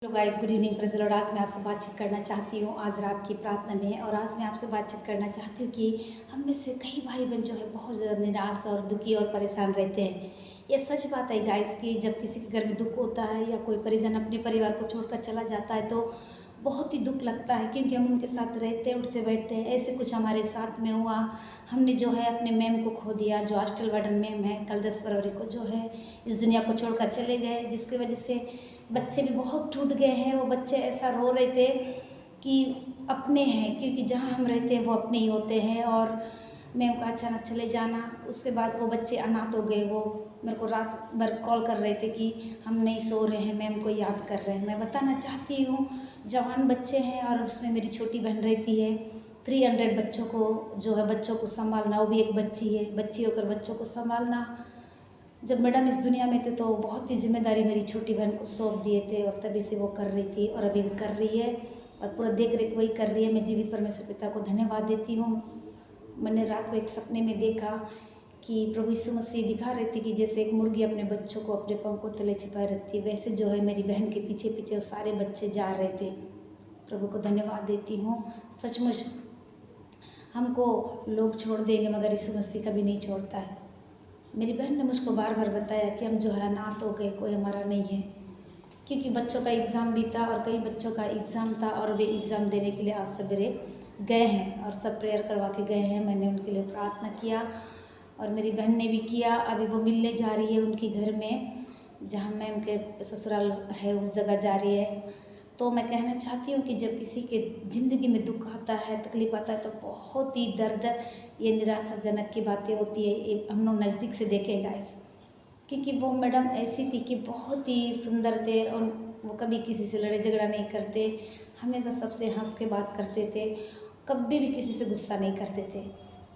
Hello guys, good evening praise Lord. आज मैं आपसे बातचीत करना चाहती हूँ आज रात की प्रार्थना में। और आज मैं आपसे बातचीत करना चाहती हूँ कि हम में से कई भाई बहन जो है बहुत ज़्यादा निराश और दुखी और परेशान रहते हैं। ये सच बात है गाइस कि जब किसी के घर में दुख होता है या कोई परिजन अपने परिवार को छोड़कर चला जाता है तो बहुत ही दुख लगता है, क्योंकि हम उनके साथ रहते उठते बैठते हैं। ऐसे कुछ हमारे साथ में हुआ। हमने जो है अपने मैम को खो दिया, जो हॉस्टल वार्डन मैम है। कल 10 फरवरी को जो है इस दुनिया को छोड़कर चले गए, जिसकी वजह से बच्चे भी बहुत टूट गए हैं। वो बच्चे ऐसा रो रहे थे कि अपने हैं, क्योंकि जहाँ हम रहते हैं वो अपने ही होते हैं। और मैम का अचानक चले जाना, उसके बाद वो बच्चे अनाथ हो गए। वो मेरे को रात भर कॉल कर रहे थे कि हम नहीं सो रहे हैं, मैम को याद कर रहे हैं। मैं बताना चाहती हूँ, जवान बच्चे हैं और उसमें मेरी छोटी बहन रहती है। 300 बच्चों को जो है बच्चों को संभालना, वो भी एक बच्ची है, बच्ची होकर बच्चों को संभालना। जब मैडम इस दुनिया में थे तो बहुत ही जिम्मेदारी मेरी छोटी बहन को सौंप दिए थे, और तभी से वो कर रही थी और अभी भी कर रही है, और पूरा देख रेख वही कर रही है। मैं जीवित परमेश्वर पिता को धन्यवाद देती हूँ। मैंने रात को एक सपने में देखा कि प्रभु यीशु मसीह दिखा रहे थे कि जैसे एक मुर्गी अपने बच्चों को अपने पंखों तले छिपाए रखती है, वैसे जो है मेरी बहन के पीछे पीछे वो सारे बच्चे जा रहे थे। प्रभु को धन्यवाद देती हूँ। सचमुच हमको लोग छोड़ देंगे मगर यीशु मसीह कभी नहीं छोड़ता है। मेरी बहन ने मुझको बार बार बताया कि हम जो है अनाथ हो गए, कोई हमारा नहीं है, क्योंकि बच्चों का एग्ज़ाम भी था और कई बच्चों का एग्ज़ाम था और वे एग्ज़ाम देने के लिए आज सवेरे गए हैं और सब प्रेयर करवा के गए हैं। मैंने उनके लिए प्रार्थना किया और मेरी बहन ने भी किया। अभी वो मिलने जा रही है उनके घर में, जहाँ मैम के ससुराल है उस जगह जा रही है। तो मैं कहना चाहती हूँ कि जब किसी के ज़िंदगी में दुख आता है, तकलीफ आता है, तो बहुत ही दर्द, ये निराशाजनक की बातें होती है। ये हम लोग नज़दीक से देखे गाइस, क्योंकि वो मैडम ऐसी थी कि बहुत ही सुंदर थे और वो कभी किसी से लड़ाई झगड़ा नहीं करते, हमेशा सबसे हंस के बात करते थे, कभी भी किसी से गुस्सा नहीं करते थे।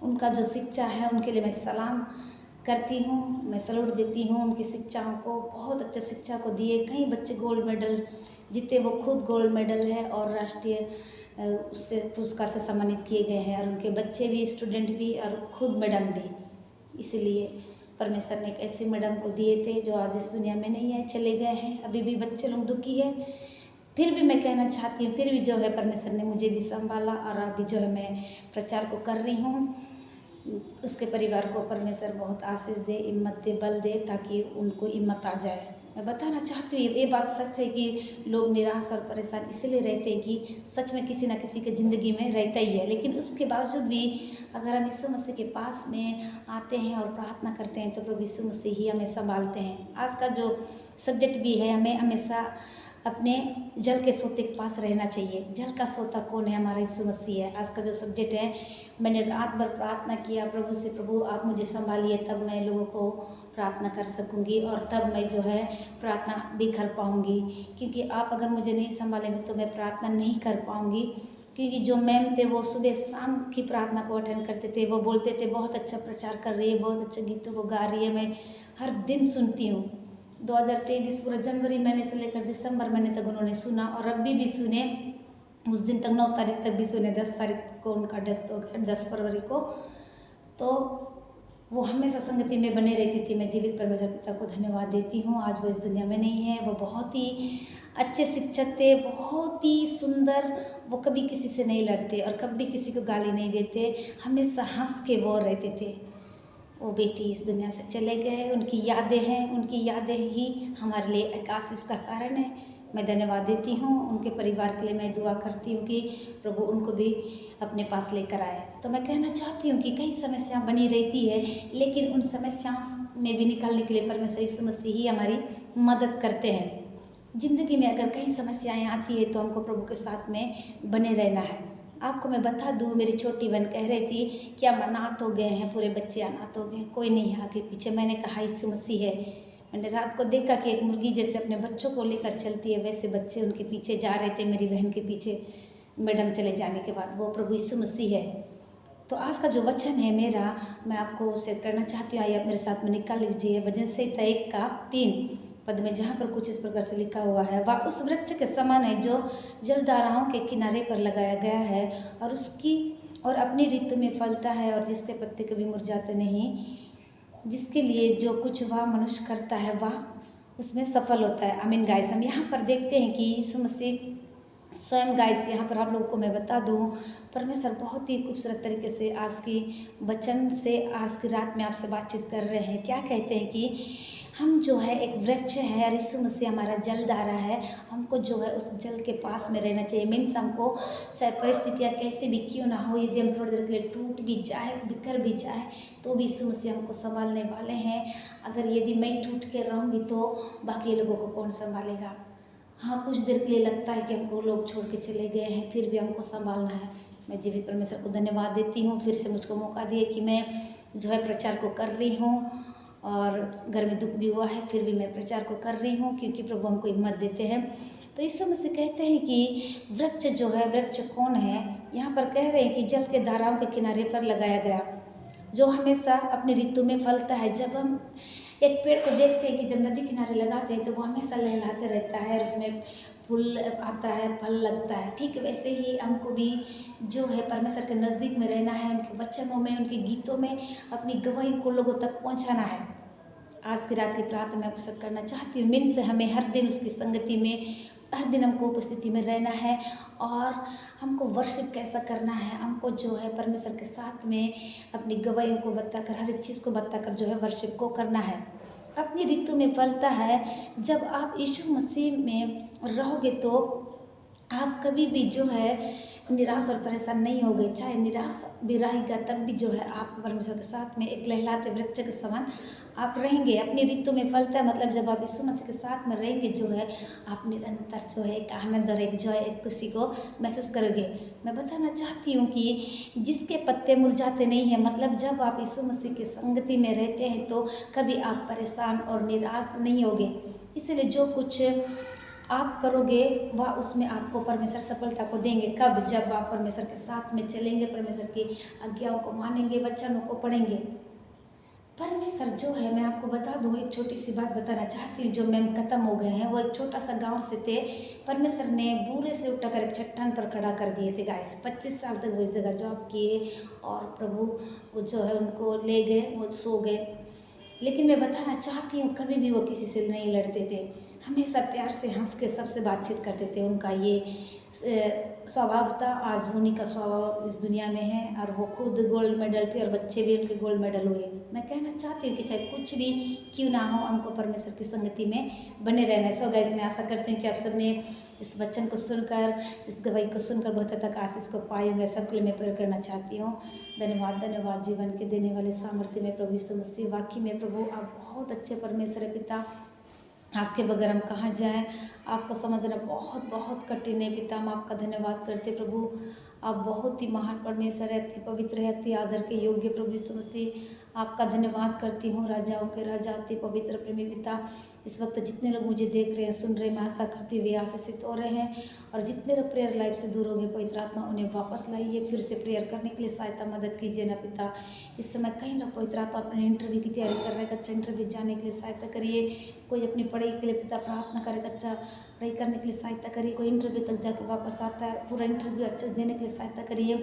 उनका जो शिक्षा है उनके लिए मैं सलाम करती हूँ, मैं सैल्यूट देती हूँ उनकी शिक्षाओं को। बहुत अच्छे शिक्षा को दिए, कई बच्चे गोल्ड मेडल जीते, वो खुद गोल्ड मेडल है और राष्ट्रीय उससे पुरस्कार से सम्मानित किए गए हैं, और उनके बच्चे भी, स्टूडेंट भी और खुद मैडम भी। इसलिए परमेश्वर ने एक ऐसे मैडम को दिए थे जो आज इस दुनिया में नहीं है, चले गए हैं। अभी भी बच्चे लोग दुखी है, फिर भी मैं कहना चाहती हूँ, फिर भी जो है परमेश्वर ने मुझे भी संभाला और अभी जो है मैं प्रचार को कर रही हूँ। उसके परिवार को परमेश्वर बहुत आशीष दे, हिम्मत दे, बल दे, ताकि उनको हिम्मत आ जाए। मैं बताना चाहती हूँ ये बात सच है कि लोग निराश और परेशान इसलिए रहते हैं कि सच में किसी न किसी के ज़िंदगी में रहता ही है, लेकिन उसके बावजूद भी अगर हम यीशु मसीह के पास में आते हैं और प्रार्थना करते हैं तो प्रभु यीशु मसीह ही हमें संभालते हैं। आज का जो सब्जेक्ट भी है, हमें हमेशा अपने जल के सोते के पास रहना चाहिए। जल का सोता कौन है? हमारा यीशु मसीह है। आज का जो सब्जेक्ट है, मैंने रात भर प्रार्थना किया प्रभु से, प्रभु आप मुझे संभालिए, तब मैं लोगों को प्रार्थना कर सकूंगी और तब मैं जो है प्रार्थना भी कर पाऊंगी, क्योंकि आप अगर मुझे नहीं संभालेंगे तो मैं प्रार्थना नहीं कर पाऊंगी। क्योंकि जो मैम थे वो सुबह शाम की प्रार्थना को अटेंड करते थे, वो बोलते थे बहुत अच्छा प्रचार कर रही है, बहुत अच्छे गीतों को गा रही है। मैं हर दिन सुनती हूँ। 2023 पूरा जनवरी महीने से लेकर दिसंबर महीने तक उन्होंने सुना और अभी भी सुने। उस दिन तक 9 तारीख तक भी सुने, 10 तारीख को उनका डेथ हो गया, 10 फरवरी को। तो वो हमेशा संगति में बने रहती थी। मैं जीवित परमेश्वर पिता को धन्यवाद देती हूँ, आज वो इस दुनिया में नहीं है। वो बहुत ही अच्छे शिक्षक थे, बहुत ही सुंदर। वो कभी किसी से नहीं लड़ते और कभी किसी को गाली नहीं देते, हमेशा हंस के वो रहते थे। वो बेटी इस दुनिया से चले गए, उनकी यादें हैं, उनकी यादें ही हमारे लिए एक आशीष का कारण है। मैं धन्यवाद देती हूँ उनके परिवार के लिए। मैं दुआ करती हूँ कि प्रभु उनको भी अपने पास लेकर आए। तो मैं कहना चाहती हूँ कि कई समस्या बनी रहती है, लेकिन उन समस्याओं में भी निकलने के लिए परमेश्वर यीशु मसीह ही हमारी मदद करते हैं। ज़िंदगी में अगर कई समस्याएं आती है तो हमको प्रभु के साथ में बने रहना है। आपको मैं बता दूँ, मेरी छोटी बहन कह रही थी कि हम अनाथ हो गए हैं, पूरे बच्चे अनाथ हो गए, कोई नहीं है आगे पीछे। मैंने कहा यीशु मसीह है। मैंने रात को देखा कि एक मुर्गी जैसे अपने बच्चों को लेकर चलती है, वैसे बच्चे उनके पीछे जा रहे थे, मेरी बहन के पीछे, मैडम चले जाने के बाद। वो प्रभु यीशु मसीह है। तो आज का जो वचन है मेरा, मैं आपको शेयर करना चाहती हूँ। आइए आप मेरे साथ में निकाल लीजिए भजन संहिता 1 का 3 पद में, जहाँ पर कुछ इस प्रकार से लिखा हुआ है, वह उस वृक्ष के समान है जो जलधाराओं के किनारे पर लगाया गया है और अपनी ऋतु में फलता है और जिसके पत्ते कभी मुरझाते नहीं। जिसके लिए जो कुछ वह मनुष्य करता है वह उसमें सफल होता है। आमीन गाइस। हम यहाँ पर देखते हैं कि यीशु मसीह स्वयं गाइस, यहाँ पर आप लोगों को मैं बता दूँ, परमेश्वर बहुत ही खूबसूरत तरीके से आज की वचन से आज की रात में आपसे बातचीत कर रहे हैं। क्या कहते हैं कि हम जो है एक वृक्ष है और यीशु मसीह हमारा जलधारा है। हमको जो है उस जल के पास में रहना चाहिए। मीन्स हमको चाहे परिस्थितियाँ कैसी भी क्यों ना हो, यदि हम थोड़ी देर के लिए टूट भी जाए, बिखर भी जाए, तो भी यीशु मसीह हमको संभालने वाले हैं। अगर यदि मैं टूट के रहूँगी तो बाकी लोगों को कौन संभालेगा। हाँ, कुछ देर के लिए लगता है कि हमको लोग छोड़ के चले गए हैं, फिर भी हमको संभालना है। मैं जीवित परमेश्वर को धन्यवाद देती हूँ फिर से मुझको मौका दिए कि मैं जो है प्रचार को कर रही हूँ। और घर में दुख भी हुआ है, फिर भी मैं प्रचार को कर रही हूँ, क्योंकि प्रभु हमको हिम्मत देते हैं। तो इस समय से कहते हैं कि वृक्ष जो है, वृक्ष कौन है, यहाँ पर कह रहे हैं कि जल के धाराओं के किनारे पर लगाया गया, जो हमेशा अपनी ऋतु में फलता है। जब हम एक पेड़ को देखते हैं कि जब नदी किनारे लगाते हैं तो वो हमेशा लहलहाते रहता है और उसमें फूल आता है, फल लगता है। ठीक वैसे ही हमको भी जो है परमेश्वर के नज़दीक में रहना है, उनके वचनों में, उनके गीतों में अपनी गवाही को लोगों तक पहुंचाना है। आज की रात की प्रार्थना मैं उपस्थित करना चाहती हूँ। मीन्स हमें हर दिन उसकी संगति में, हर दिन हमको उपस्थिति में रहना है और हमको वर्शिप कैसा करना है, हमको जो है परमेश्वर के साथ में अपनी गवाहियों को बताकर, हर एक चीज़ को बताकर जो है वर्शिप को करना है। अपनी ऋतु में फलता है। जब आप यीशु मसीह में रहोगे तो आप कभी भी जो है निराश और परेशान नहीं होगे। चाहे निराश भी रहेगा तब भी जो है आप परमेश्वर के साथ में एक लहलाते वृक्ष के समान आप रहेंगे। अपनी ऋतु में फलता है मतलब जब आप यीशु मसीह के साथ में रहेंगे जो है आप निरंतर जो है एक आनंद और एक जॉय, एक खुशी को महसूस करोगे। मैं बताना चाहती हूँ कि जिसके पत्ते मुरझाते नहीं हैं, मतलब जब आप यीशु मसीह की संगति में रहते हैं तो कभी आप परेशान और निराश नहीं होगे। इसलिए जो कुछ आप करोगे वह उसमें आपको परमेश्वर सफलता को देंगे। कब? जब आप परमेश्वर के साथ में चलेंगे, परमेश्वर की आज्ञाओं को मानेंगे, वचनों को पढ़ेंगे। परमेश्वर जो है, मैं आपको बता दूं, एक छोटी सी बात बताना चाहती हूँ। जो मैम खत्म हो गए हैं, वो एक छोटा सा गांव से थे। परमेश्वर ने बूरे से उठाकर एक चट्टान पर खड़ा कर दिए थे गाइस। 25 साल तक वो इस जगह जॉब किए और प्रभु वो जो है उनको ले गए, वो सो गए। लेकिन मैं बताना चाहती हूँ कभी भी वो किसी से नहीं लड़ते थे, हमेशा प्यार से हंस के सबसे बातचीत करते थे। उनका ये स्वभाव था। आज उन्हीं का स्वभाव इस दुनिया में है और वो खुद गोल्ड मेडल थे और बच्चे भी उनके गोल्ड मेडल हुए। मैं कहना चाहती हूँ कि चाहे कुछ भी क्यों ना हो, हमको परमेश्वर की संगति में बने रहना है। सो गाइस, मैं आशा करती हूँ कि आप सबने इस वचन को सुनकर, इस गवाही को सुनकर बहुत हद तक आशीष को पाए होंगे। सबके लिए मैं प्रेयर करना चाहती हूँ। धन्यवाद, धन्यवाद जीवन के देने वाले सामर्थ्य में प्रभु यीशु मसीह। वाकई में प्रभु आप बहुत अच्छे परमेश्वर है पिता। आपके बगैर हम कहाँ जाएं, आपको समझना बहुत बहुत कठिन है पिता। हम आपका धन्यवाद करते प्रभु। आप बहुत ही महान परमेश्वर है, अति पवित्र है, अति आदर के योग्य प्रभु यीशु मसीह। आपका धन्यवाद करती हूँ, राजाओं के राजा, अति पवित्र प्रेमी पिता। इस वक्त जितने लोग मुझे देख रहे हैं, सुन रहे हैं, मैं आशा करती हूँ वे आशीषित हो रहे हैं। और जितने लोग प्रेयर लाइफ से दूर हो गए, पवित्र आत्मा उन्हें वापस लाइए, फिर से प्रेयर करने के लिए सहायता मदद कीजिए ना पिता। इस समय कई लोग पवित्र आत्मा अपने इंटरव्यू की तैयारी कर रहे हैं, अच्छा इंटरव्यू जाने के लिए सहायता करिए। कोई अपनी पढ़ाई के लिए पिता प्रार्थना करे, अच्छा पढ़ाई करने के लिए सहायता करिए। कोई इंटरव्यू तक जाकर वापस आता है, पूरा इंटरव्यू अच्छे से देने के लिए सहायता करिए।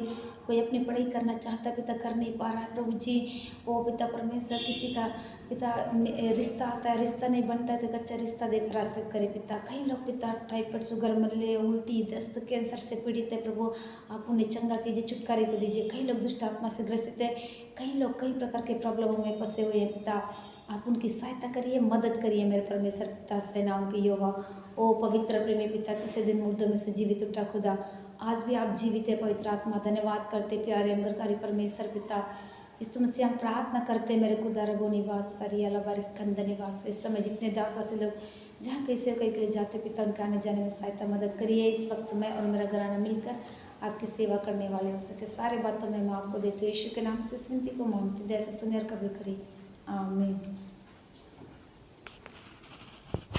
कोई अपनी पढ़ाई करना चाहता है पिता, कर नहीं पा रहा है प्रभु जी, वो पिता परमेश्वर किसी का पिता रिश्ता आता है, रिश्ता नहीं बनता है तो कच्चा रिश्ता देकर आश्रित करे पिता। कई लोग पिता टाइफाइड, शुगर, मलेरिया, उल्टी, दस्त, कैंसर से पीड़ित है प्रभु, आप उन्हें चंगा कीजिए, छुटकारे को दीजिए। कई लोग दुष्ट आत्मा से ग्रसित है, कई लोग कई प्रकार के प्रॉब्लमों में फंसे हुए हैं पिता। आप उनकी सहायता करिए, मदद करिए मेरे परमेश्वर पिता। सेनाओं के यहोवा, ओ पवित्र प्रेमी पिता, तीसरे दिन मुर्दों में से जीवित उठा खुदा, आज भी आप जीवित है पवित्र आत्मा। धन्यवाद करते प्यारे अंगरकारी परमेश्वर पिता। इस समस्या हम प्रार्थना करते मेरे खुदा रबो निवास सरियाला बारिक खंड निवास। इस समय जितने दास से लोग जहाँ कैसे कहीं के लिए जाते पिता, उनके आने जाने में सहायता मदद करिए। इस वक्त मैं और मेरा घराना मिलकर आपकी सेवा करने वाले हो सके। सारे बातों में मैं आपको देती हूँ, यीशु के नाम से इस विनती को मांगती, दया से सुनिए और कबूल करिए, आमीन।